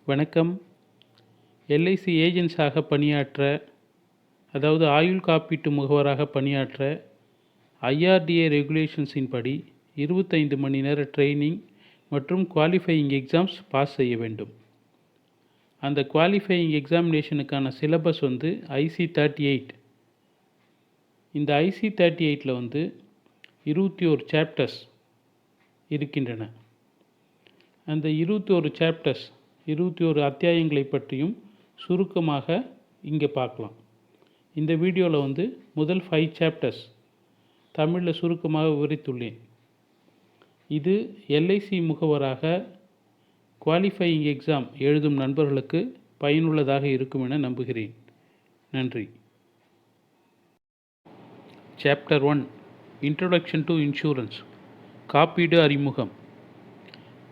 வணக்கம். எல்ஐசி ஏஜென்ட்ஸாக பணியாற்ற, அதாவது ஆயுள் காப்பீட்டு முகவராக பணியாற்ற ஐஆர்டிஏ ரெகுலேஷன்ஸின் படி 25 மணி நேர ட்ரெய்னிங் மற்றும் குவாலிஃபையிங் எக்ஸாம்ஸ் பாஸ் செய்ய வேண்டும். அந்த குவாலிஃபையிங் எக்ஸாமினேஷனுக்கான சிலபஸ் IC38. இந்த IC38ல் 21 சாப்டர்ஸ் இருக்கின்றன. அந்த 21 சாப்டர்ஸ் 21 அத்தியாயங்களை பற்றியும் சுருக்கமாக இங்கே பார்க்கலாம். இந்த வீடியோவில் முதல் 5 சாப்டர்ஸ் தமிழில் சுருக்கமாக விவரித்துள்ளேன். இது எல்ஐசி முகவராக குவாலிஃபையிங் எக்ஸாம் எழுதும் நண்பர்களுக்கு பயனுள்ளதாக இருக்கும் என நம்புகிறேன். நன்றி. Chapter 1 introduction to insurance. காப்பீடு அறிமுகம்.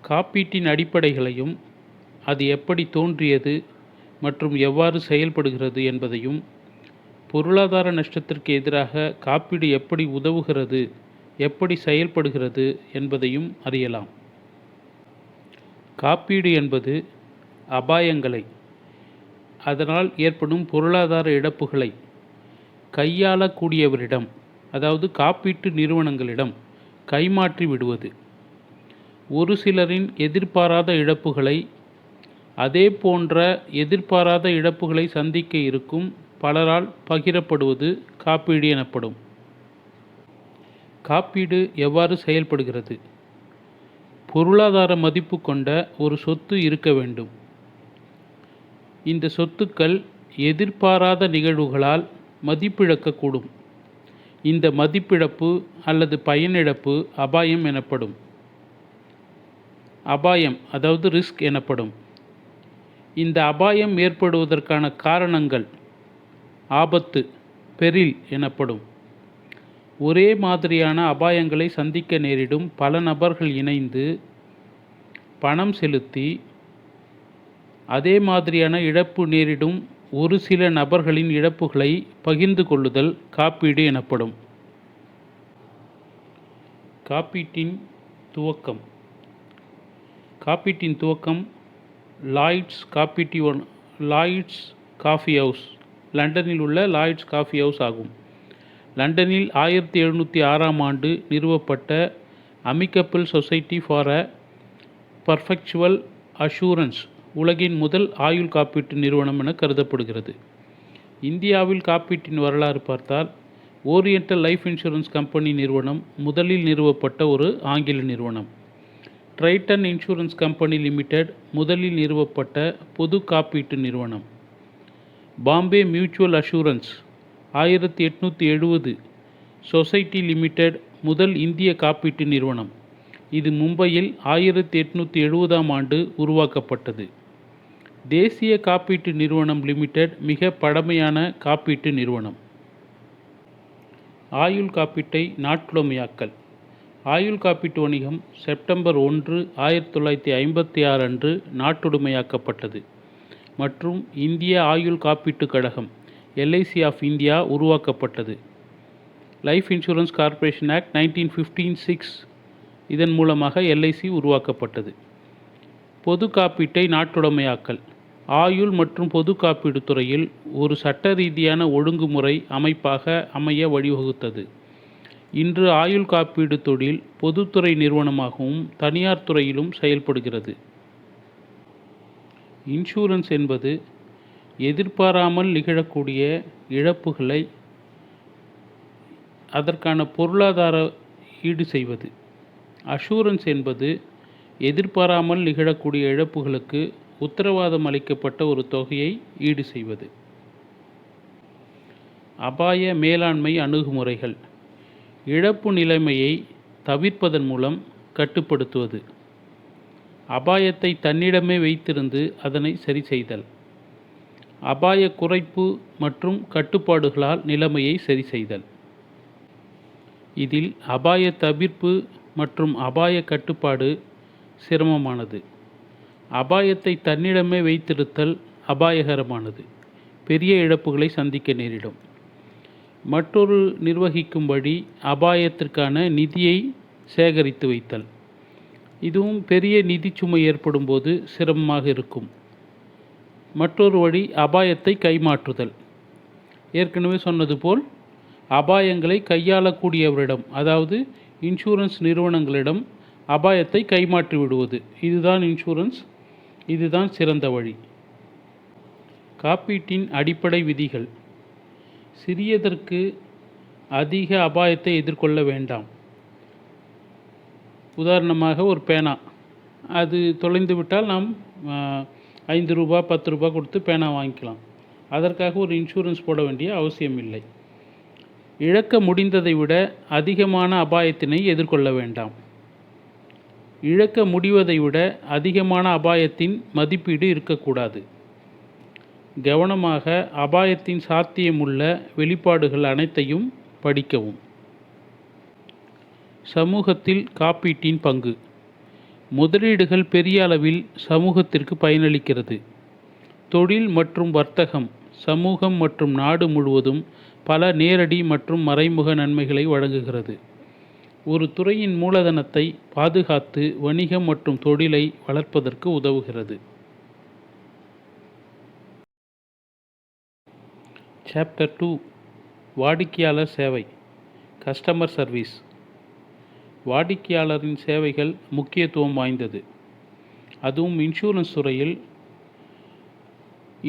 காப்பீட்டின் அடிப்படைகளையும் அது எப்படி தோன்றியது மற்றும் எவ்வாறு செயல்படுகிறது என்பதையும், பொருளாதார நஷ்டத்திற்கு எதிராக காப்பீடு எப்படி உதவுகிறது, எப்படி செயல்படுகிறது என்பதையும் அறியலாம். காப்பீடு என்பது அபாயங்களை, அதனால் ஏற்படும் பொருளாதார இழப்புகளை கையாளக்கூடியவரிடம், அதாவது காப்பீட்டு நிறுவனங்களிடம் கைமாற்றி விடுவது. ஒரு சிலரின் எதிர்பாராத இழப்புகளை, அதே போன்ற எதிர்பாராத இழப்புகளை சந்திக்க இருக்கும் பலரால் பகிரப்படுவது காப்பீடு எனப்படும். காப்பீடு எவ்வாறு செயல்படுகிறது? பொருளாதார மதிப்பு கொண்ட ஒரு சொத்து இருக்க வேண்டும். இந்த சொத்துக்கள் எதிர்பாராத நிகழ்வுகளால் மதிப்பிழக்கக்கூடும். இந்த மதிப்பிழப்பு அல்லது பயனிழப்பு அபாயம் எனப்படும். அபாயம், அதாவது ரிஸ்க் எனப்படும். இந்த அபாயம் ஏற்படுவதற்கான காரணங்கள் ஆபத்து, பெரில் எனப்படும். ஒரே மாதிரியான அபாயங்களை சந்திக்க நேரிடும் பல நபர்கள் இணைந்து பணம் செலுத்தி அதே மாதிரியான இழப்பு நேரிடும் ஒரு சில நபர்களின் இழப்புகளை பகிர்ந்து கொள்ளுதல் காப்பீடு எனப்படும். காப்பீட்டின் துவக்கம். காப்பீட்டின் துவக்கம் லாய்ட்ஸ் காஃபி ஹவுஸ், லண்டனில் உள்ள லாய்ட்ஸ் காஃபி ஹவுஸ் ஆகும். லண்டனில் 1706ஆம் ஆண்டு நிறுவப்பட்ட Amicable Society for a Perpetual Assurance உலகின் முதல் ஆயுள் காப்பீட்டு நிறுவனம் என கருதப்படுகிறது. இந்தியாவில் காப்பீட்டின் வரலாறு பார்த்தால், ஓரியண்டல் லைஃப் இன்சூரன்ஸ் கம்பெனி நிறுவனம் முதலில் நிறுவப்பட்ட ஒரு ஆங்கில நிறுவனம். ட்ரைட்டன் இன்சூரன்ஸ் கம்பெனி லிமிடெட் முதலில் நிறுவப்பட்ட பொது காப்பீட்டு நிறுவனம். Bombay mutual assurance 1870 society limited முதல் இந்திய காப்பீட்டு நிறுவனம். இது மும்பையில் 1870ஆம் ஆண்டு உருவாக்கப்பட்டது. தேசிய காப்பீட்டு நிறுவனம் லிமிடெட் மிக பழமையான காப்பீட்டு நிறுவனம். ஆயுள் காப்பீட்டை நாட்டுடைமையாக்கல். ஆயுள் காப்பீட்டு வணிகம் செப்டம்பர் 1, 1956 அன்று நாட்டுடைமையாக்கப்பட்டது மற்றும் இந்திய ஆயுள் காப்பீட்டுக் கழகம் எல்ஐசி ஆஃப் இந்தியா உருவாக்கப்பட்டது. லைஃப் இன்சூரன்ஸ் கார்ப்பரேஷன் ஆக்ட் 1915 இதன் மூலமாக எல்ஐசி உருவாக்கப்பட்டது. பொது காப்பீட்டை நாட்டுடைமையாக்கல். ஆயுள் மற்றும் பொது காப்பீடு துறையில் ஒரு சட்ட ரீதியான ஒழுங்குமுறை அமைப்பாக அமைய வழிவகுத்தது. இன்று ஆயுள் காப்பீடு தொழில் பொதுத்துறை நிறுவனமாகவும் தனியார் துறையிலும் செயல்படுகிறது. இன்சூரன்ஸ் என்பது எதிர்பாராமல் நிகழக்கூடிய இழப்புகளை அதற்கான பொருளாதார ஈடு செய்வது. அஷூரன்ஸ் என்பது எதிர்பாராமல் நிகழக்கூடிய இழப்புகளுக்கு உத்தரவாதம் அளிக்கப்பட்ட ஒரு தொகையை ஈடு செய்வது. அபாய மேலாண்மை அணுகுமுறைகள். இழப்பு நிலைமையை தவிர்ப்பதன் மூலம் கட்டுப்படுத்துவது. அபாயத்தை தன்னிடமே வைத்திருந்து அதனை சரி செய்தல். அபாய குறைப்பு மற்றும் கட்டுப்பாடுகளால் நிலைமையை சரி செய்தல். இதில் அபாய தவிர்ப்பு மற்றும் அபாய கட்டுப்பாடு சிரமமானது. அபாயத்தை தன்னிடமே வைத்திருத்தல் அபாயகரமானது, பெரிய இழப்புகளை சந்திக்க நேரிடும். மற்றொரு நிர்வகிக்கும்படி அபாயத்திற்கான நிதியை சேகரித்து வைத்தல். இதுவும் பெரிய நிதி சுமை ஏற்படும் போது சிரமமாக இருக்கும். மற்றொரு வழி அபாயத்தை கைமாற்றுதல். ஏற்கனவே சொன்னது போல் அபாயங்களை கையாளக்கூடியவரிடம், அதாவது இன்சூரன்ஸ் நிறுவனங்களிடம் அபாயத்தை கைமாற்றி விடுவது. இதுதான் இன்சூரன்ஸ். இதுதான் சிறந்த வழி. காப்பீட்டின் அடிப்படை விதிகள். சிறியதற்கு அதிக அபாயத்தை எதிர்கொள்ள வேண்டாம். உதாரணமாக ஒரு பேனா, அது தொலைந்து விட்டால் நாம் ₹5 ₹10 கொடுத்து பேனா வாங்கிக்கலாம். அதற்காக ஒரு இன்சூரன்ஸ் போட வேண்டிய அவசியம் இல்லை. இழக்க முடிந்ததை விட அதிகமான அபாயத்தினை எதிர்கொள்ள வேண்டாம். இழக்க முடிவதை விட அதிகமான அபாயத்தின் மதிப்பீடு இருக்கக்கூடாது. கவனமாக அபாயத்தின் சாத்தியமுள்ள வெளிப்பாடுகள் அனைத்தையும் படிக்கவும். சமூகத்தில் காப்பீட்டின் பங்கு. முதலீடுகள் பெரிய அளவில் சமூகத்திற்கு பயனளிக்கிறது. தொழில் மற்றும் வர்த்தகம் சமூகம் மற்றும் நாடு முழுவதும் பல நேரடி மற்றும் மறைமுக நன்மைகளை வழங்குகிறது. ஒரு துறையின் மூலதனத்தை பாதுகாத்து வணிகம் மற்றும் தொழிலை வளர்ப்பதற்கு உதவுகிறது. சாப்டர் 2, வாடிக்கையாளர் சேவை, கஸ்டமர் சர்வீஸ். வாடிக்கையாளரின் சேவைகள் முக்கியத்துவம் வாய்ந்தது. அதுவும் இன்சூரன்ஸ் துறையில்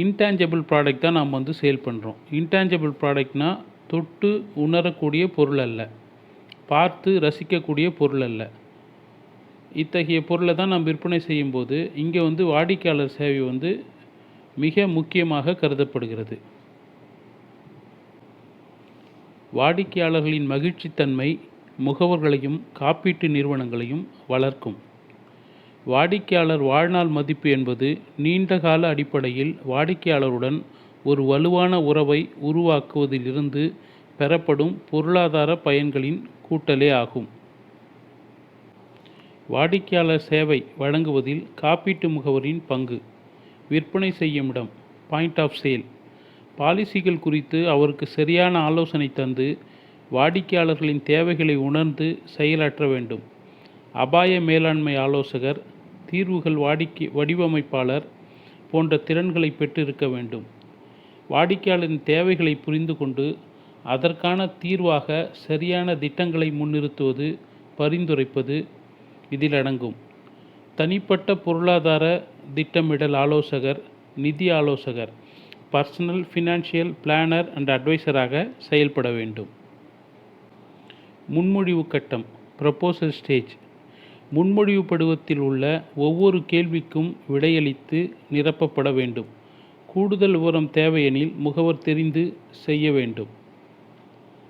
இன்டான்ஜிபிள் ப்ராடக்ட் தான் நாம் சேல் பண்ணுறோம். இன்டான்ஜிபிள் ப்ராடக்ட்னா தொட்டு உணரக்கூடிய பொருள் அல்ல, பார்த்து ரசிக்கக்கூடிய பொருள் அல்ல. இத்தகைய பொருளை தான் நாம் விற்பனை செய்யும்போது இங்கே வாடிக்கையாளர் சேவை மிக முக்கியமாக கருதப்படுகிறது. வாடிக்கையாளர்களின் மகிழ்ச்சித்தன்மை முகவர்களையும் காப்பீட்டு நிறுவனங்களையும் வளர்க்கும். வாடிக்கையாளர் வாழ்நாள் மதிப்பு என்பது நீண்டகால அடிப்படையில் வாடிக்கையாளருடன் ஒரு வலுவான உறவை உருவாக்குவதிலிருந்து பெறப்படும் பொருளாதார பயன்களின் கூட்டலே ஆகும். வாடிக்கையாளர் சேவை வழங்குவதில் காப்பீட்டு முகவரின் பங்கு. விற்பனை செய்யும் இடம், பாயிண்ட் ஆஃப் சேல். பாலிசிகள் குறித்து அவருக்கு சரியான ஆலோசனை தந்து வாடிக்கையாளர்களின் தேவைகளை உணர்ந்து செயலாற்ற வேண்டும். அபாய மேலாண்மை ஆலோசகர், தீர்வுகள் வடிவமைப்பாளர் போன்ற திறன்களை பெற்றிருக்க வேண்டும். வாடிக்கையாளரின் தேவைகளை புரிந்து கொண்டு அதற்கான தீர்வாக சரியான திட்டங்களை முன்னிறுத்துவது, பரிந்துரைப்பது இதில் அடங்கும். தனிப்பட்ட பொருளாதார திட்டமிடல் ஆலோசகர், நிதி ஆலோசகர், பர்சனல் ஃபினான்ஷியல் பிளானர் அண்ட் அட்வைசராக செயல்பட வேண்டும். முன்மொழிவு கட்டம், ப்ரப்போசல் ஸ்டேஜ். முன்மொழிவு படிவத்தில் உள்ள ஒவ்வொரு கேள்விக்கும் விடையளித்து நிரப்பப்பட வேண்டும். கூடுதல் விவரம் தேவையெனில் முகவர் தெரிந்து செய்ய வேண்டும்.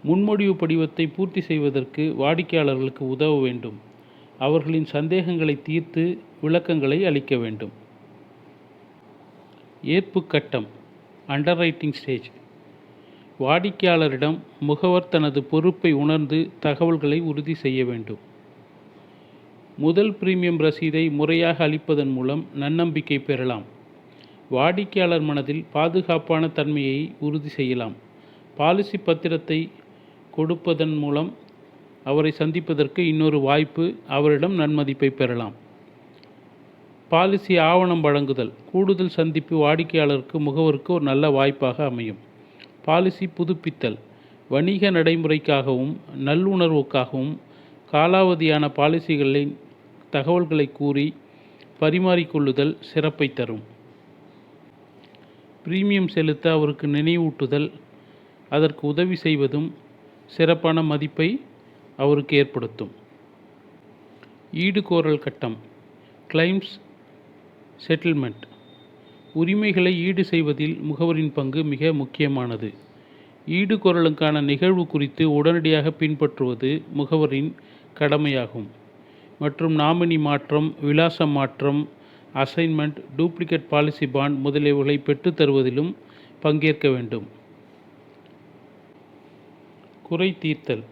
முன்மொழிவு படிவத்தை பூர்த்தி செய்வதற்கு வாடிக்கையாளர்களுக்கு உதவ வேண்டும். அவர்களின் சந்தேகங்களை தீர்த்து விளக்கங்களை அளிக்க வேண்டும். ஏற்பு கட்டம், அண்டர்ரைட்டிங் ஸ்டேஜ். வாடிக்கையாளரிடம் முகவர் தனது பொறுப்பை உணர்ந்து தகவல்களை உறுதி செய்ய வேண்டும். முதல் பிரீமியம் ரசீதை முறையாக அளிப்பதன் மூலம் நன்னம்பிக்கை பெறலாம். வாடிக்கையாளர் மனதில் பாதுகாப்பான தன்மையை உறுதி செய்யலாம். பாலிசி பத்திரத்தை கொடுப்பதன் மூலம் அவரை சந்திப்பதற்கு இன்னொரு வாய்ப்பு, அவரிடம் நன்மதிப்பை பெறலாம். பாலிசி ஆவணம் வழங்குதல், கூடுதல் சந்திப்பு வாடிக்கையாளருக்கு முகவருக்கு ஒரு நல்ல வாய்ப்பாக அமையும். பாலிசி புதுப்பித்தல், வணிக நடைமுறைக்காகவும் நல்லுணர்வுக்காகவும் காலாவதியான பாலிசிகளின் தகவல்களை கூறி பரிமாறிக்கொள்ளுதல் சிறப்பை தரும். பிரீமியம் செலுத்த அவருக்கு நினைவூட்டுதல், அதற்கு உதவி செய்வதும் சிறப்பான மதிப்பை அவருக்கு ஏற்படுத்தும். ஈடுகோரல் கட்டம், கிளைம்ஸ் செட்டில்மெண்ட். உரிமைகளை ஈடு செய்வதில் முகவரின் பங்கு மிக முக்கியமானது. ஈடுகோரலுக்கான நிகழ்வு குறித்து உடனடியாக பின்பற்றுவது முகவரின் கடமையாகும். மற்றும் நாமினி மாற்றம், விலாச மாற்றம், அசைன்மெண்ட், டூப்ளிகேட் பாலிசி பாண்ட் முதலியவைகளை பெற்றுத் தருவதிலும் பங்கேற்க வேண்டும். குறை தீர்த்தல்.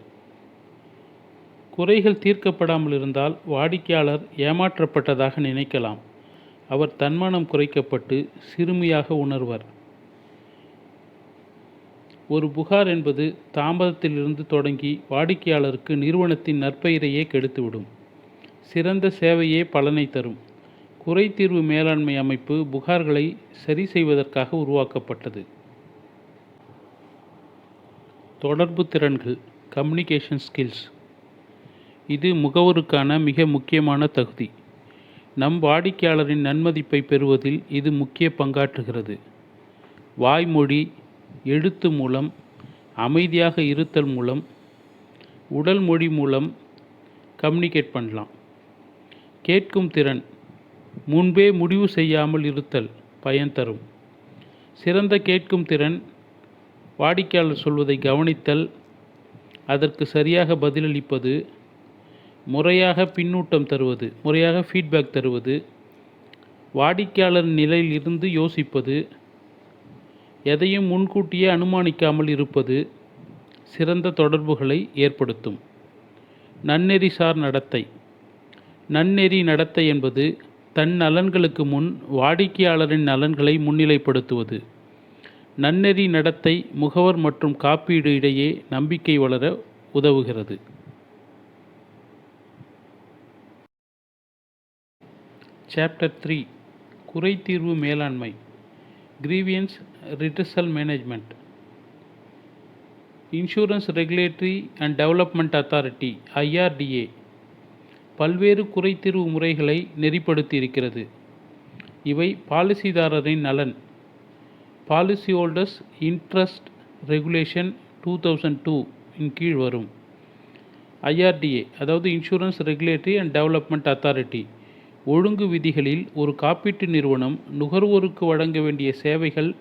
குறைகள் தீர்க்கப்படாமல் இருந்தால் வாடிக்கையாளர் ஏமாற்றப்பட்டதாக நினைக்கலாம். அவர் தன்மானம் குறைக்கப்பட்டு சிறுமியாக உணர்வர். ஒரு புகார் என்பது தாமதத்திலிருந்து தொடங்கி வாடிக்கையாளருக்கு நிறுவனத்தின் நற்பெயரையே கெடுத்துவிடும். சிறந்த சேவையே பலனை தரும். குறைதீர்வு மேலாண்மை அமைப்பு புகார்களை சரி செய்வதற்காக உருவாக்கப்பட்டது. தொடர்பு திறன்கள், கம்யூனிகேஷன் ஸ்கில்ஸ். இது முகவருக்கான மிக முக்கியமான தகுதி. நம் வாடிக்கையாளரின் நன்மதிப்பை பெறுவதில் இது முக்கிய பங்காற்றுகிறது. வாய்மொழி, எழுத்து மூலம், அமைதியாக இருத்தல் மூலம், உடல் மொழி மூலம் கம்யூனிகேட் பண்ணலாம். கேட்கும் திறன், முன்பே முடிவு செய்யாமல் இருத்தல் பயன் தரும். சிறந்த கேட்கும் திறன், வாடிக்கையாளர் சொல்வதை கவனித்தல், அதற்கு சரியாக பதிலளிப்பது, முறையாக பின்னூட்டம் தருவது, முறையாக ஃபீட்பேக் தருவது, வாடிக்கையாளர் நிலையில் இருந்து யோசிப்பது, எதையும் முன்கூட்டியே அனுமானிக்காமல் இருப்பது சிறந்த தொடர்புகளை ஏற்படுத்தும். நன்னெறிசார் நடத்தை. நன்னெறி நடத்தை என்பது தன் நலன்களுக்கு முன் வாடிக்கையாளரின் நலன்களை முன்னிலைப்படுத்துவது. நன்னெறி நடத்தை முகவர் மற்றும் காப்பீடு இடையே நம்பிக்கை வளர உதவுகிறது. சாப்டர் 3, குறைதீர்வு மேலாண்மை, grievance redressal management. Insurance Regulatory and Development authority IRDA பல்வேறு குறைதீர்வு முறைகளை நெறிப்படுத்தி இருக்கிறது. இவை பாலிசிதாரரின் நலன், பாலிசி ஹோல்டர்ஸ் இன்ட்ரஸ்ட் ரெகுலேஷன் 2002 இன் கீழ் வரும். IRDA அதாவது insurance Regulatory and Development authority ஒழுங்கு விதிகளில் ஒரு காப்பீட்டு நிறுவனம் நுகர்வோருக்கு வழங்க வேண்டிய சேவைகள்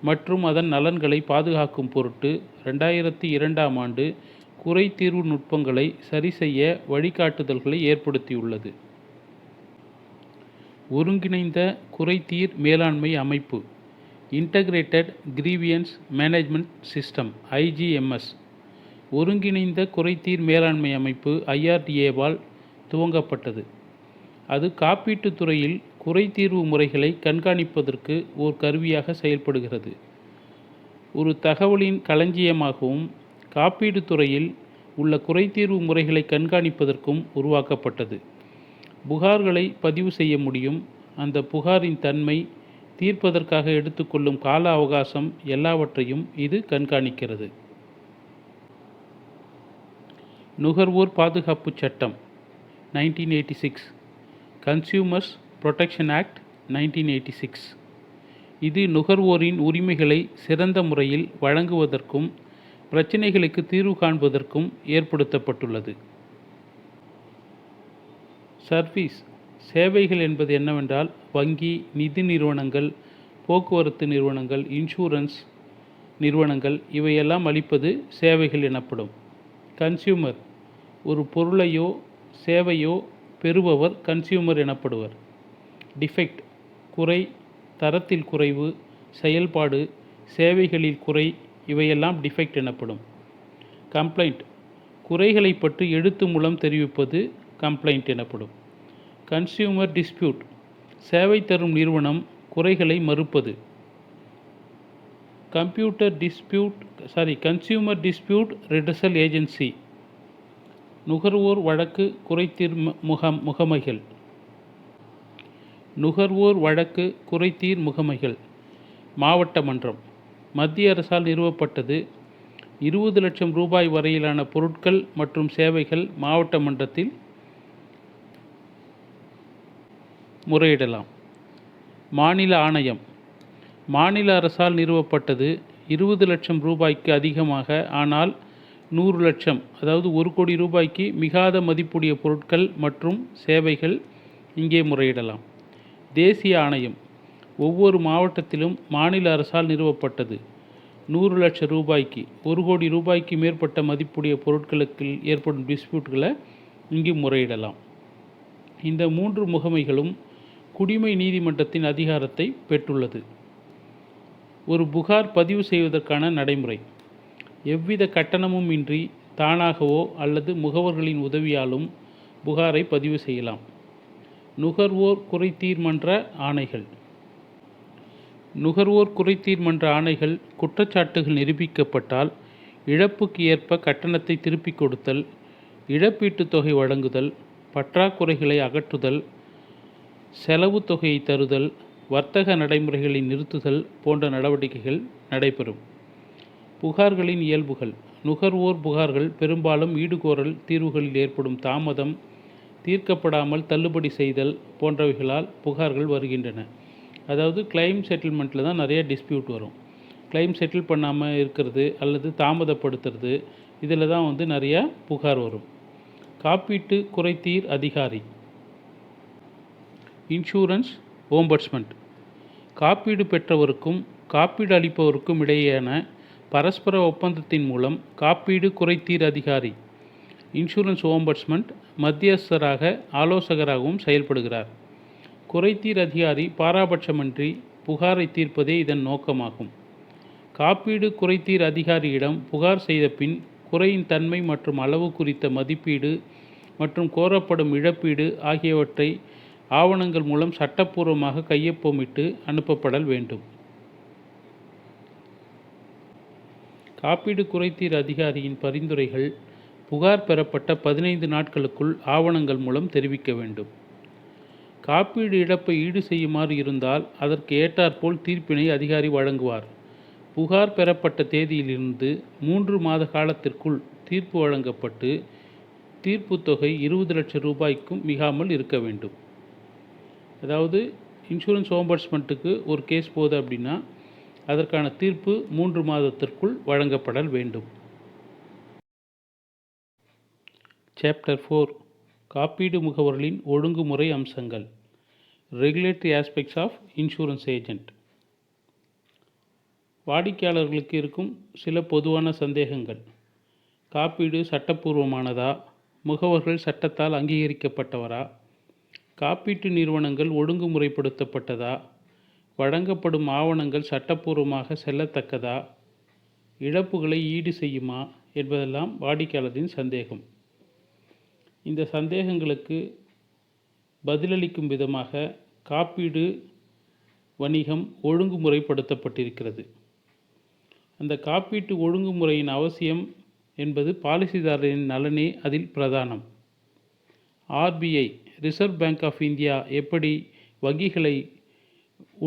மற்றும் அதன் நலன்களை பாதுகாக்கும் பொருட்டு 2002ஆம் ஆண்டு குறைதீர்வு நுட்பங்களை சரி செய்ய வழிகாட்டுதல்களை ஏற்படுத்தியுள்ளது. ஒருங்கிணைந்த குறைதீர் மேலாண்மை அமைப்பு integrated grievance management system IGMS ஒருங்கிணைந்த குறைதீர் மேலாண்மை அமைப்பு IRDAவால் துவங்கப்பட்டது. அது காப்பீட்டுத் துறையில் குறைதீர்வு முறைகளை கண்காணிப்பதற்கு ஓர் கருவியாக செயல்படுகிறது. ஒரு தகவலின் களஞ்சியமாகவும் காப்பீடு துறையில் உள்ள குறைதீர்வு முறைகளை கண்காணிப்பதற்கும் உருவாக்கப்பட்டது. புகார்களை பதிவு செய்ய முடியும். அந்த புகாரின் தன்மை, தீர்ப்பதற்காக எடுத்துக்கொள்ளும் கால அவகாசம் எல்லாவற்றையும் இது கண்காணிக்கிறது. நுகர்வோர் பாதுகாப்பு சட்டம் 1986, கன்சியூமர்ஸ் புரொடெக்ஷன் ஆக்ட் 1986. இது நுகர்வோரின் உரிமைகளை சிறந்த முறையில் வழங்குவதற்கும் பிரச்சினைகளுக்கு தீர்வு காண்பதற்கும் ஏற்படுத்தப்பட்டுள்ளது. சர்வீஸ் சேவைகள் என்பது என்னவென்றால் வங்கி, நிதி நிறுவனங்கள், போக்குவரத்து நிறுவனங்கள், இன்சூரன்ஸ் நிறுவனங்கள் இவையெல்லாம் அளிப்பது சேவைகள் எனப்படும். கன்சியூமர் ஒரு பொருளையோ சேவையோ பெறுபவர் கன்சியூமர் எனப்படுவர். டிஃபெக்ட் குறை, தரத்தில் குறைவு, செயல்பாடு, சேவைகளில் குறை இவையெல்லாம் டிஃபெக்ட் எனப்படும். கம்ப்ளைண்ட் குறைகளை பற்றி எழுத்து மூலம் தெரிவிப்பது கம்ப்ளைண்ட் எனப்படும். கன்சியூமர் டிஸ்பியூட் சேவை தரும் நிறுவனம் குறைகளை மறுப்பது. கன்சியூமர் டிஸ்பியூட் ரிட்ரஸல் ஏஜென்சி நுகர்வோர் வழக்கு குறைதீர் முகமைகள். நுகர்வோர் வழக்கு குறைதீர் முகமைகள். மாவட்ட மன்றம் மத்திய அரசால் நிறுவப்பட்டது. 20 லட்சம் ரூபாய் வரையிலான பொருட்கள் மற்றும் சேவைகள் மாவட்ட மன்றத்தில் முறையிடலாம். மாநில ஆணையம் மாநில அரசால் நிறுவப்பட்டது. 20 லட்சம் ரூபாய்க்கு அதிகமாக, ஆனால் 100 லட்சம் அதாவது 1 கோடி ரூபாய்க்கு மிகாத மதிப்புடைய பொருட்கள் மற்றும் சேவைகள் இங்கே முறையிடலாம். தேசிய ஆணையம் ஒவ்வொரு மாவட்டத்திலும் மாநில அரசால் நிறுவப்பட்டது. 100 லட்சம் ரூபாய்க்கு, 1 கோடி ரூபாய்க்கு மேற்பட்ட மதிப்புடைய பொருட்களுக்கு ஏற்படும் டிஸ்பியூட்களை இங்கு முறையிடலாம். இந்த 3 முகமைகளும் குடிமை நீதிமன்றத்தின் அதிகாரத்தை பெற்றுள்ளது. ஒரு புகார் பதிவு செய்வதற்கான நடைமுறை எவ்வித கட்டணமும் இன்றி தானாகவோ அல்லது முகவர்களின் உதவியாலும் புகாரை பதிவு செய்யலாம். நுகர்வோர் குறைதீர்மன்ற ஆணைகள். நுகர்வோர் குறைதீர்மன்ற ஆணைகள் குற்றச்சாட்டுகள் நிரூபிக்கப்பட்டால் இழப்புக்கு ஏற்ப கட்டணத்தை திருப்பிக் கொடுத்தல், இழப்பீட்டுத் தொகை வழங்குதல், பற்றாக்குறைகளை அகற்றுதல், செலவு தொகையை தருதல், வர்த்தக நடைமுறைகளை நிறுத்துதல் போன்ற நடவடிக்கைகள் நடைபெறும். புகார்களின் இயல்புகள். நுகர்வோர் புகார்கள் பெரும்பாலும் ஈடுகோரல் தீர்வுகளில் ஏற்படும் தாமதம், தீர்க்கப்படாமல் தள்ளுபடி செய்தல் போன்றவைகளால் புகார்கள் வருகின்றன. அதாவது கிளைம் செட்டில்மெண்ட்டில் தான் நிறைய டிஸ்பியூட் வரும். கிளைம் செட்டில் பண்ணாமல் இருக்கிறது அல்லது தாமதப்படுத்துறது, இதில் தான் நிறையா புகார் வரும். காப்பீட்டு குறைதீர் அதிகாரி, இன்சூரன்ஸ் ஓம்பட்ஸ்மன், காப்பீடு பெற்றவருக்கும் காப்பீடு அளிப்பவருக்கும் இடையேயான பரஸ்பர ஒப்பந்தத்தின் மூலம் காப்பீடு குறைதீர் அதிகாரி இன்சூரன்ஸ் ஓம்பட்ஸ்மன் மத்தியஸ்தராக ஆலோசகராகவும் செயல்படுகிறார். குறைதீர் அதிகாரி பாராபட்சமின்றி புகாரை தீர்ப்பதே இதன் நோக்கமாகும். காப்பீடு குறைதீர் அதிகாரியிடம் புகார் செய்த பின் குறையின் தன்மை மற்றும் அளவு குறித்த மதிப்பீடு மற்றும் கோரப்படும் இழப்பீடு ஆகியவற்றை ஆவணங்கள் மூலம் சட்டப்பூர்வமாக கையொப்பமிட்டு அனுப்பப்படல் வேண்டும். காப்பீடு குறைதீர் அதிகாரியின் பரிந்துரைகள் புகார் பெறப்பட்ட 15 நாட்களுக்குள் ஆவணங்கள் மூலம் தெரிவிக்க வேண்டும். காப்பீடு இழப்பை ஈடு செய்யுமாறு இருந்தால் அதற்கு ஏற்றாற்போல் தீர்ப்பினை அதிகாரி வழங்குவார். புகார் பெறப்பட்ட தேதியிலிருந்து 3 மாத காலத்திற்குள் தீர்ப்பு வழங்கப்பட்டு தீர்ப்பு தொகை 20 லட்சம் ரூபாய்க்கும் மிகாமல் இருக்க வேண்டும். அதாவது இன்சூரன்ஸ் ஓம்பட்ஸ்மன்ட்டுக்கு ஒரு கேஸ் போகுது அப்படின்னா அதற்கான தீர்ப்பு 3 மாதத்திற்குள் வழங்கப்படல் வேண்டும். சாப்டர் 4 காப்பீடு முகவர்களின் ஒழுங்குமுறை அம்சங்கள். Regulatory aspects of insurance agent. வாடிக்கையாளர்களுக்கு இருக்கும் சில பொதுவான சந்தேகங்கள். காப்பீடு சட்டப்பூர்வமானதா? முகவர்கள் சட்டத்தால் அங்கீகரிக்கப்பட்டவரா? காப்பீட்டு நிறுவனங்கள் ஒழுங்குமுறைப்படுத்தப்பட்டதா? வழங்கப்படும் ஆவணங்கள் சட்டப்பூர்வமாக செல்லத்தக்கதா? இழப்புகளை ஈடு செய்யுமா என்பதெல்லாம் வாடிக்கையாளரின் சந்தேகம். இந்த சந்தேகங்களுக்கு பதிலளிக்கும் விதமாக காப்பீடு வணிகம் ஒழுங்குமுறைப்படுத்தப்பட்டிருக்கிறது. அந்த காப்பீட்டு ஒழுங்குமுறையின் அவசியம் என்பது பாலிசிதாரரின் நலனே அதில் பிரதானம். RBI Reserve Bank of India எப்படி வங்கிகளை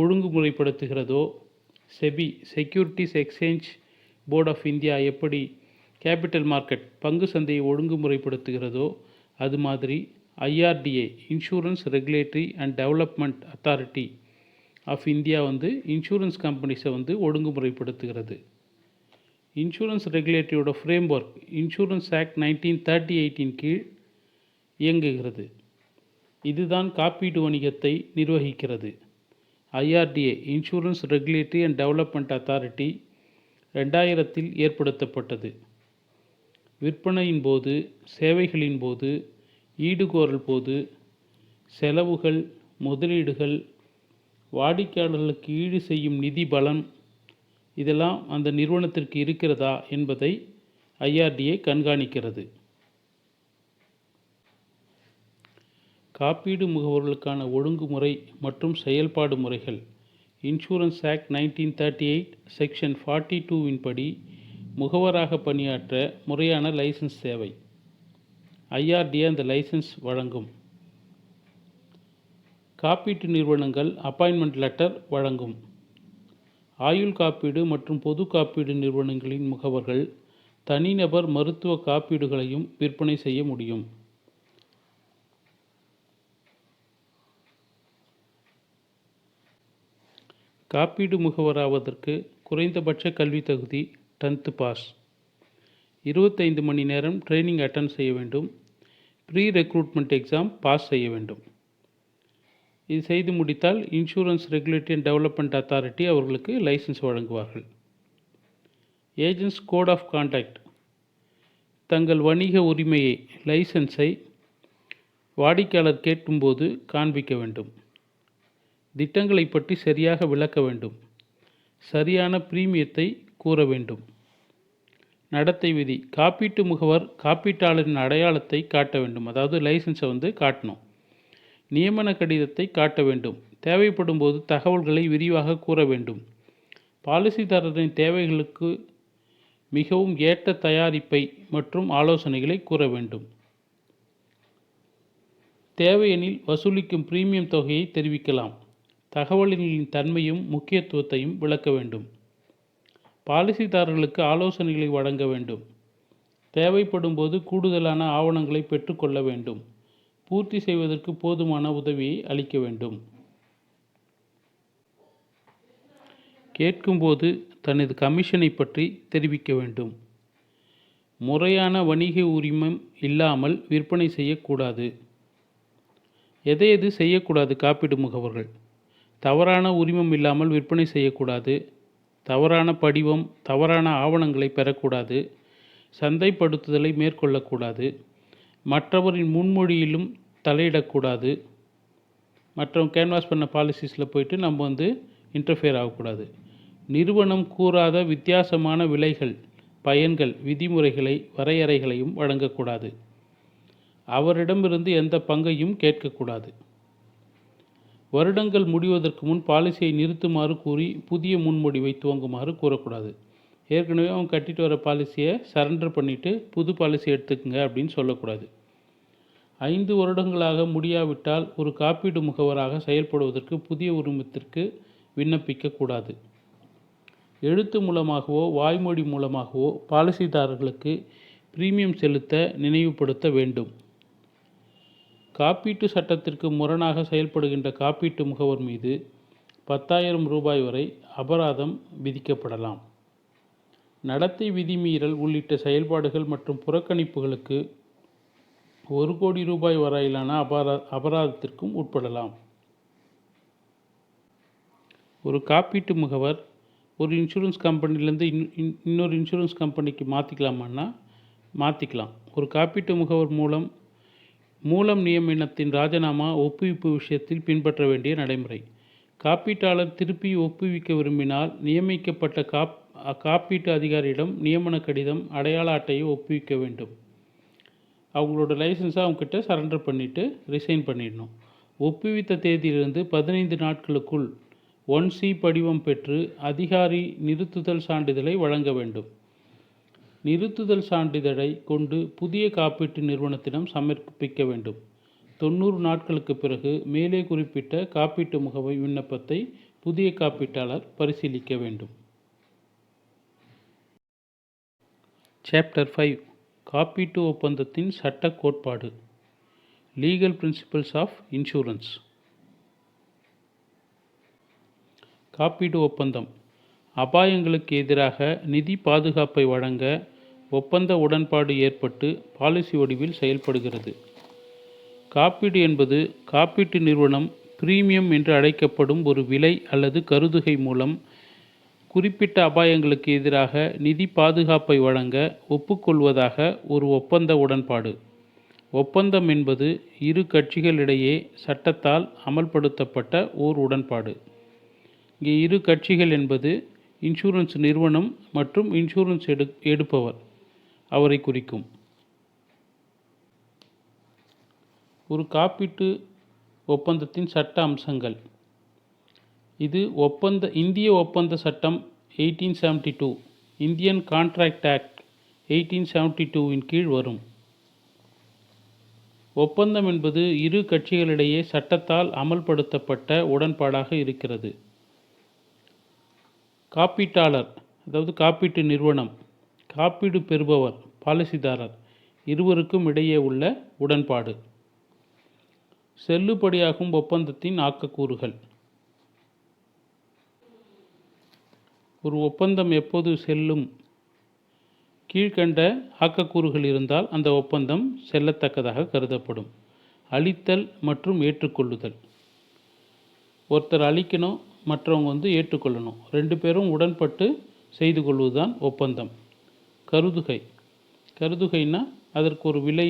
ஒழுங்குமுறைப்படுத்துகிறதோ, SEBI Securities Exchange Board of India எப்படி கேபிட்டல் மார்க்கெட் பங்கு சந்தையை ஒழுங்குமுறைப்படுத்துகிறதோ, அது மாதிரி IRDA Insurance Regulatory and Development Authority of India insurance கம்பெனிஸை ஒழுங்குமுறைப்படுத்துகிறது. இன்சூரன்ஸ் ரெகுலேட்டரியோட ஃப்ரேம் ஒர்க் இன்சூரன்ஸ் ஆக்ட் 1938 கீழ் இயங்குகிறது. இதுதான் காப்பீடு வணிகத்தை நிர்வகிக்கிறது. IRDA Insurance Regulatory and Development Authority 2000 ஏற்படுத்தப்பட்டது. விற்பனையின் போது, சேவைகளின் போது, ஈடுகோரல் போது, செலவுகள், முதலீடுகள், வாடிக்கையாளர்களுக்கு ஈடு செய்யும் நிதி பலம் இதெல்லாம் அந்த நிறுவனத்திற்கு இருக்கிறதா என்பதை ஐஆர்டிஏ கண்காணிக்கிறது. காப்பீடு முகவர்களுக்கான ஒழுங்குமுறை மற்றும் செயல்பாடு முறைகள். இன்சூரன்ஸ் ஆக்ட் 1938 செக்ஷன் 42 படி முகவராக பணியாற்ற முறையான லைசன்ஸ் தேவை. ஐஆர்டிஏ அந்த லைசன்ஸ் வழங்கும். காப்பீட்டு நிறுவனங்கள் அப்பாயின்மெண்ட் லெட்டர் வழங்கும். ஆயுள் காப்பீடு மற்றும் பொது காப்பீடு நிறுவனங்களின் முகவர்கள் தனிநபர் மருத்துவ காப்பீடுகளையும் விற்பனை செய்ய முடியும். காப்பீடு முகவராவதற்கு குறைந்தபட்ச கல்வி தகுதி 10th பாஸ். 25 மணி நேரம் ட்ரைனிங் அட்டன் செய்ய வேண்டும். ப்ரீ ரெக்ரூட்மெண்ட் எக்ஸாம் பாஸ் செய்ய வேண்டும். இது செய்து முடித்தால் Insurance Regulatory and Development Authority அவர்களுக்கு லைசன்ஸ் வழங்குவார்கள். Agents code of conduct. தங்கள் வணிக உரிமையை லைசன்ஸை வாடிக்கையாளர் கேட்கும்போது காண்பிக்க வேண்டும். திட்டங்களை பற்றி சரியாக விளக்க வேண்டும். சரியான பிரீமியத்தை கூற வேண்டும். நடத்தை விதி. காப்பீட்டு முகவர் காப்பீட்டாளரின் அடையாளத்தை காட்ட வேண்டும். அதாவது லைசன்ஸை காட்டணும். நியமன கடிதத்தை காட்ட வேண்டும். தேவைப்படும் போது தகவல்களை விரிவாக கூற வேண்டும். பாலிசிதாரரின் தேவைகளுக்கு மிகவும் ஏற்ற தயாரிப்பை மற்றும் ஆலோசனைகளை கூற வேண்டும். தேவையெனில் வசூலிக்கும் பிரீமியம் தொகையை தெரிவிக்கலாம். தகவல்களின் தன்மையும் முக்கியத்துவத்தையும் விளக்க வேண்டும். பாலிசிதாரர்களுக்கு ஆலோசனைகளை வழங்க வேண்டும். தேவைப்படும் போது கூடுதலான ஆவணங்களை பெற்றுக்கொள்ள வேண்டும். பூர்த்தி செய்வதற்கு போதுமான உதவியை அளிக்க வேண்டும். கேட்கும்போது தனது கமிஷனை பற்றி தெரிவிக்க வேண்டும். முறையான வணிக உரிமம் இல்லாமல் விற்பனை செய்யக்கூடாது. எது செய்யக்கூடாது? காப்பீடு முகவர்கள் தவறான உரிமம் இல்லாமல் விற்பனை செய்யக்கூடாது. தவறான படிவம், தவறான ஆவணங்களை பெறக்கூடாது. சந்தைப்படுத்துதலை மேற்கொள்ளக்கூடாது. மற்றவரின் முன்மொழியிலும் தலையிடக்கூடாது. மற்றவங்க கேன்வாஸ் பண்ண பாலிசிஸில் போயிட்டு நம்ம இன்டர்ஃபியர் ஆகக்கூடாது. நிறுவனம் கூறாத வித்தியாசமான விலைகள், பயன்கள், விதிமுறைகளை, வரையறைகளையும் வழங்கக்கூடாது. அவரிடமிருந்து எந்த பங்கையும் கேட்கக்கூடாது. வருடங்கள் முடிவதற்கு முன் பாலிசியை நிறுத்துமாறு கூறி புதிய முன்மொழிவை துவங்குமாறு கூறக்கூடாது. ஏற்கனவே அவங்க கட்டிட்டு வர பாலிசியை சரண்டர் பண்ணிவிட்டு புது பாலிசி எடுத்துக்கங்க அப்படின்னு சொல்லக்கூடாது. 5 வருடங்களாக முடியாவிட்டால் ஒரு காப்பீடு முகவராக செயல்படுவதற்கு புதிய உரிமத்திற்கு விண்ணப்பிக்கக்கூடாது. எழுத்து மூலமாகவோ வாய்மொழி மூலமாகவோ பாலிசிதாரர்களுக்கு பிரீமியம் செலுத்த நினைவுபடுத்த வேண்டும். காப்பீட்டு சட்டத்திற்கு முரணாக செயல்படுகின்ற காப்பீட்டு முகவர் மீது 10,000 ரூபாய் வரை அபராதம் விதிக்கப்படலாம். நடத்தை விதிமீறல் உள்ளிட்ட செயல்பாடுகள் மற்றும் புறக்கணிப்புகளுக்கு 1 கோடி ரூபாய் வரையிலான அபராதத்திற்கும் உட்படலாம். ஒரு காப்பீட்டு முகவர் ஒரு இன்சூரன்ஸ் கம்பெனிலேருந்து இன்னொரு இன்சூரன்ஸ் கம்பெனிக்கு மாற்றிக்கலாமான்னா மாற்றிக்கலாம். ஒரு காப்பீட்டு முகவர் மூலம் நியமனத்தின் ராஜினாமா ஒப்புவிப்பு விஷயத்தில் பின்பற்ற வேண்டிய நடைமுறை. காப்பீட்டாளர் திருப்பி ஒப்புவிக்க விரும்பினால் நியமிக்கப்பட்ட காப்பீட்டு அதிகாரியிடம் நியமன கடிதம், அடையாள அட்டையை ஒப்புவிக்க வேண்டும். அவங்களோட லைசன்ஸை அவங்ககிட்ட சரண்டர் பண்ணிவிட்டு ரிசைன் பண்ணிடணும். ஒப்புவித்த தேதியிலிருந்து 15 நாட்களுக்குள் 1C படிவம் பெற்று அதிகாரி நிறுத்துதல் சான்றிதழை வழங்க வேண்டும். நிறுத்துதல் சான்றிதழை கொண்டு புதிய காப்பீட்டு நிறுவனத்திடம் சமர்ப்பிக்க வேண்டும். 90 நாட்களுக்கு பிறகு மேலே குறிப்பிட்ட காப்பீட்டு முகவர் விண்ணப்பத்தை புதிய காப்பீட்டாளர் பரிசீலிக்க வேண்டும். சாப்டர் 5 காப்பீட்டு ஒப்பந்தத்தின் சட்ட கோட்பாடு. Legal principles of insurance. காப்பீடு ஒப்பந்தம் அபாயங்களுக்கு எதிராக நிதி பாதுகாப்பை வழங்க ஒப்பந்த உடன்பாடு ஏற்பட்டு பாலிசி வடிவில் செயல்படுகிறது. காப்பீடு என்பது காப்பீட்டு நிறுவனம் பிரீமியம் என்று அழைக்கப்படும் ஒரு விலை அல்லது கருதுகை மூலம் குறிப்பிட்ட அபாயங்களுக்கு எதிராக நிதி பாதுகாப்பை வழங்க ஒப்புக்கொள்வதாக ஒரு ஒப்பந்த உடன்பாடு. ஒப்பந்தம் என்பது இரு கட்சிகளிடையே சட்டத்தால் அமல்படுத்தப்பட்ட ஓர் உடன்பாடு. இங்கே இரு கட்சிகள் என்பது இன்சூரன்ஸ் நிறுவனம் மற்றும் இன்சூரன்ஸ் எடுப்பவர் அவரை குறிக்கும். ஒரு காப்பீட்டு ஒப்பந்தத்தின் சட்ட அம்சங்கள். இது இந்திய ஒப்பந்த சட்டம் 1872, இந்தியன் கான்ட்ராக்ட் ஆக்ட் 1872 கீழ் வரும். ஒப்பந்தம் என்பது இரு கட்சிகளிடையே சட்டத்தால் அமல்படுத்தப்பட்ட உடன்பாடாக இருக்கிறது. காப்பீட்டாளர் அதாவது காப்பீட்டு நிறுவனம், காப்பீடு பெறுபவர் பாலிசிதாரர் இருவருக்கும் இடையே உள்ள உடன்பாடு. செல்லுபடியாகும் ஒப்பந்தத்தின் ஆக்கக்கூறுகள். ஒரு ஒப்பந்தம் எப்போது செல்லும்? கீழ்கண்ட ஆக்கக்கூறுகள் இருந்தால் அந்த ஒப்பந்தம் செல்லத்தக்கதாக கருதப்படும். அளித்தல் மற்றும் ஏற்றுக்கொள்ளுதல். ஒருத்தர் அளிக்கணும், மற்றவங்க ஏற்றுக்கொள்ளணும். 2 பேரும் உடன்பட்டு செய்து கொள்வதுதான் ஒப்பந்தம். கருதுகைன்னா அதற்கு ஒரு விலை.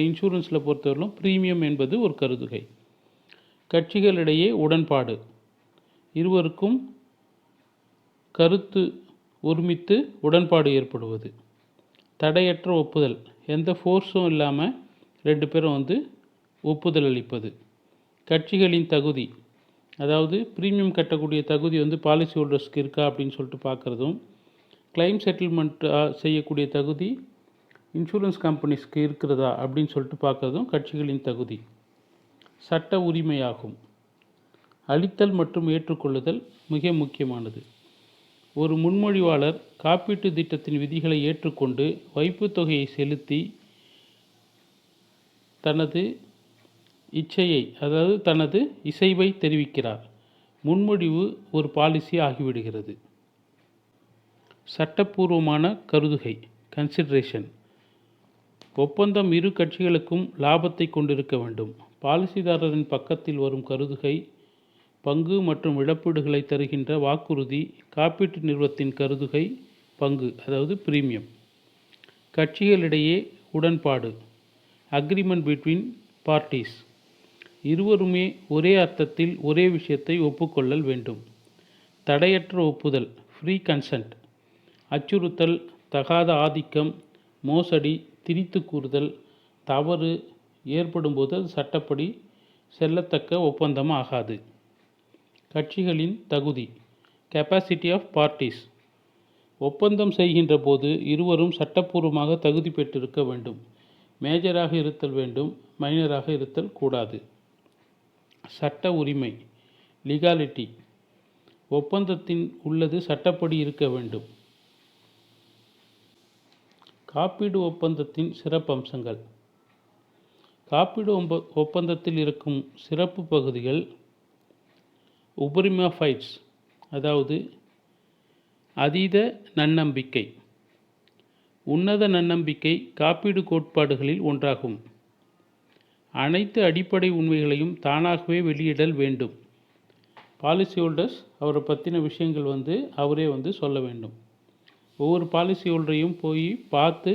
இன்சூரன்ஸில் பொறுத்தவரையிலும் பிரீமியம் என்பது ஒரு கருதுகை. கட்சிகளிடையே உடன்பாடு. இருவருக்கும் கருத்து ஒருமித்து உடன்பாடு ஏற்படுவது. தடையற்ற ஒப்புதல். எந்த ஃபோர்ஸும் இல்லாமல் 2 பேரும் ஒப்புதல் அளிப்பது. கட்சிகளின் தகுதி, அதாவது பிரீமியம் கட்டக்கூடிய தகுதி பாலிசி ஹோல்டர்ஸ்க்கு இருக்கா அப்படின்னு சொல்லிட்டு பார்க்குறதும், கிளைம் செட்டில்மெண்ட் செய்யக்கூடிய தகுதி இன்சூரன்ஸ் கம்பெனிஸ்க்கு இருக்கிறதா அப்படின்னு சொல்லிட்டு பார்க்குறதும் கட்சிகளின் தகுதி. சட்ட உரிமையாகும். அளித்தல் மற்றும் ஏற்றுக்கொள்ளுதல் மிக முக்கியமானது. ஒரு முன்மொழிவாளர் காப்பீட்டு திட்டத்தின் விதிகளை ஏற்றுக்கொண்டு வைப்புத் தொகையை செலுத்தி தனது இசைவை தெரிவிக்கிறார். முன்மொழிவு ஒரு பாலிசி ஆகிவிடுகிறது. சட்டப்பூர்வமான கருதுகை கன்சிடரேஷன். ஒப்பந்தம் இரு கட்சிகளுக்கும் லாபத்தை கொண்டிருக்க வேண்டும். பாலிசிதாரரின் பக்கத்தில் வரும் கருதுகை பங்கு மற்றும் இழப்பீடுகளை தருகின்ற வாக்குறுதி. காப்பீட்டு நிறுவனத்தின் கருதுகை பங்கு, அதாவது பிரீமியம். கட்சிகளிடையே உடன்பாடு அக்ரிமெண்ட் பிட்வீன் பார்ட்டிஸ். இருவருமே ஒரே அர்த்தத்தில் ஒரே விஷயத்தை ஒப்புக்கொள்ளல் வேண்டும். தடையற்ற ஒப்புதல் ஃப்ரீ கன்சென்ட். அச்சுறுத்தல், தகாத ஆதிக்கம், மோசடி, திரித்து கூறுதல், தவறு ஏற்படும்போது அது சட்டப்படி செல்லத்தக்க ஒப்பந்தம் ஆகாது. கட்சிகளின் தகுதி கெப்பாசிட்டி ஆஃப் பார்ட்டிஸ். ஒப்பந்தம் செய்கின்ற போது இருவரும் சட்டப்பூர்வமாக தகுதி பெற்றிருக்க வேண்டும். மேஜராக இருத்தல் வேண்டும், மைனராக இருத்தல் கூடாது. சட்ட உரிமை லீகாலிட்டி. ஒப்பந்தத்தின் உள்ளது சட்டப்படி இருக்க வேண்டும். காப்பீடு ஒப்பந்தத்தின் சிறப்பம்சங்கள். காப்பீடு ஒப்பந்தத்தில் இருக்கும் சிறப்பு பகுதிகள் உபரிமா ஃபைட்ஸ், அதாவது அதீத நன்னம்பிக்கை. உன்னத நன்னம்பிக்கை காப்பீடு கோட்பாடுகளில் ஒன்றாகும். அனைத்து அடிப்படை உண்மைகளையும் தானாகவே வெளியிடல் வேண்டும். பாலிசி ஹோல்டர்ஸ் அவரை பற்றின விஷயங்கள் அவரே சொல்ல வேண்டும். ஒவ்வொரு பாலிசி ஹோல்டரையும் போய் பார்த்து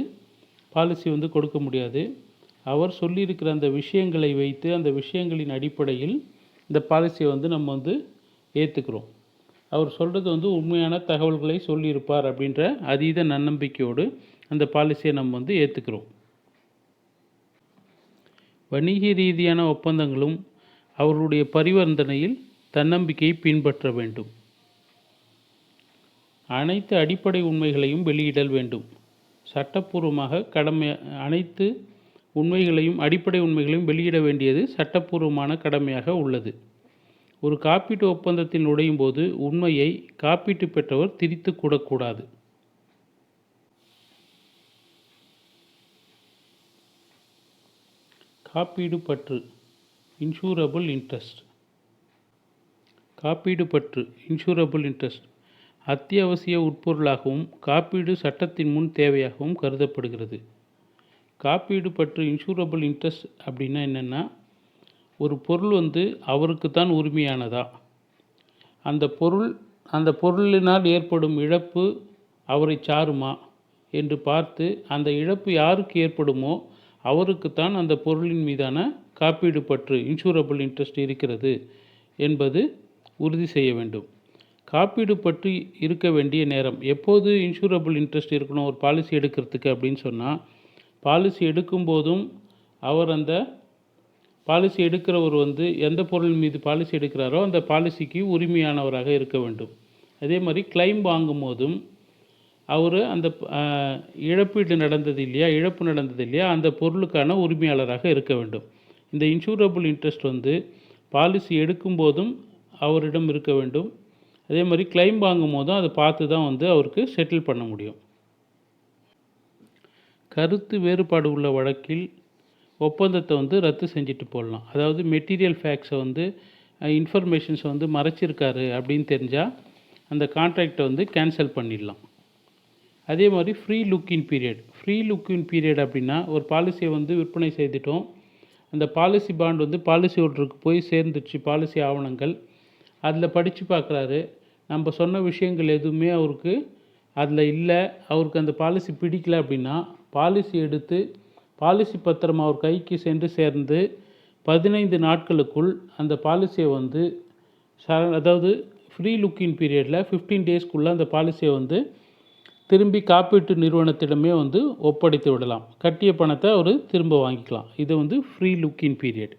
பாலிசி கொடுக்க முடியாது. அவர் சொல்லியிருக்கிற அந்த விஷயங்களை வைத்து அந்த விஷயங்களின் அடிப்படையில் இந்த பாலிசியை நம்ம ஏற்றுக்கிறோம். அவர் சொல்கிறது உண்மையான தகவல்களை சொல்லியிருப்பார் அப்படின்ற அதீத நன்னம்பிக்கையோடு அந்த பாலிசியை நம்ம ஏற்றுக்கிறோம். வணிக ரீதியான ஒப்பந்தங்களும் அவர்களுடைய பரிவர்த்தனையில் தன்னம்பிக்கையை பின்பற்ற வேண்டும். அனைத்து அடிப்படை உண்மைகளையும் வெளியிடல் வேண்டும். சட்டப்பூர்வமாக அனைத்து அடிப்படை உண்மைகளையும் வெளியிட வேண்டியது சட்டப்பூர்வமான கடமையாக உள்ளது. ஒரு காப்பீட்டு ஒப்பந்தத்தில் நுழையும் போது உண்மையை காப்பீட்டு பெற்றவர் திரித்து கூடக்கூடாது. காப்பீடு பற்று இன்சூரபிள் இன்ட்ரெஸ்ட். காப்பீடு பற்று இன்சூரபிள் இன்ட்ரெஸ்ட் அத்தியாவசிய உட்பொருளாகவும் காப்பீடு சட்டத்தின் முன் தேவையாகவும் கருதப்படுகிறது. காப்பீடு பற்று இன்சூரபிள் இன்ட்ரெஸ்ட் அப்படின்னா என்னென்னா, ஒரு பொருள் அவருக்கு தான் உரிமையானதா, அந்த பொருளினால் ஏற்படும் இழப்பு அவரை சாருமா என்று பார்த்து அந்த இழப்பு யாருக்கு ஏற்படுமோ அவருக்குத்தான் அந்த பொருளின் மீதான காப்பீடு பற்று இன்சூரபிள் இன்ட்ரெஸ்ட் இருக்கிறது என்பது உறுதி செய்ய வேண்டும். காப்பீடு பற்றி இருக்க வேண்டிய நேரம். எப்போது இன்சூரபிள் இன்ட்ரெஸ்ட் இருக்கணும் ஒரு பாலிசி எடுக்கிறதுக்கு அப்படின்னு சொன்னால், பாலிசி எடுக்கும்போதும் அவர் அந்த பாலிசி எடுக்கிறவர் எந்த பொருள் மீது பாலிசி எடுக்கிறாரோ அந்த பாலிசிக்கு உரிமையானவராக இருக்க வேண்டும். அதே மாதிரி கிளைம் வாங்கும் போதும் அவர் அந்த இழப்பு நடந்தது இல்லையா அந்த பொருளுக்கான உரிமையாளராக இருக்க வேண்டும். இந்த இன்சூரபிள் இன்ட்ரெஸ்ட் பாலிசி எடுக்கும் போதும் அவரிடம் இருக்க வேண்டும். அதே மாதிரி கிளைம் வாங்கும் போதும் அதை பார்த்து தான் அவருக்கு செட்டில் பண்ண முடியும். கருத்து வேறுபாடு உள்ள வழக்கில் ஒப்பந்தத்தை ரத்து செஞ்சுட்டு போடலாம். அதாவது மெட்டீரியல் ஃபேக்ட்ஸை இன்ஃபர்மேஷன்ஸை மறைச்சிருக்காரு அப்படின்னு தெரிஞ்சால் அந்த கான்ட்ராக்டை கேன்சல் பண்ணிடலாம். அதே மாதிரி ஃப்ரீ லுக்கின் பீரியட் அப்படின்னா, ஒரு பாலிசியை விற்பனை செய்துட்டோம், அந்த பாலிசி பாண்ட் பாலிசி ஹோல்டருக்கு போய் சேர்ந்துச்சு. பாலிசி ஆவணங்கள் அதில் படித்து பார்க்குறாரு, நம்ம சொன்ன விஷயங்கள் எதுவுமே அவருக்கு அதில் இல்லை, அவருக்கு அந்த பாலிசி பிடிக்கல அப்படின்னா பாலிசி எடுத்து பாலிசி பத்திரம் அவர் கைக்கு சென்று சேர்ந்து 15 நாட்களுக்குள் அந்த பாலிசியை அதாவது ஃப்ரீ லுக்கின் பீரியடில் 15 டேஸ்க்குள்ளே அந்த பாலிசியை திரும்பி காப்பீட்டு நிறுவனத்திடமே ஒப்படைத்து விடலாம். கட்டிய பணத்தை அவர் திரும்ப வாங்கிக்கலாம். இது ஃப்ரீ லுக்கின் பீரியட்.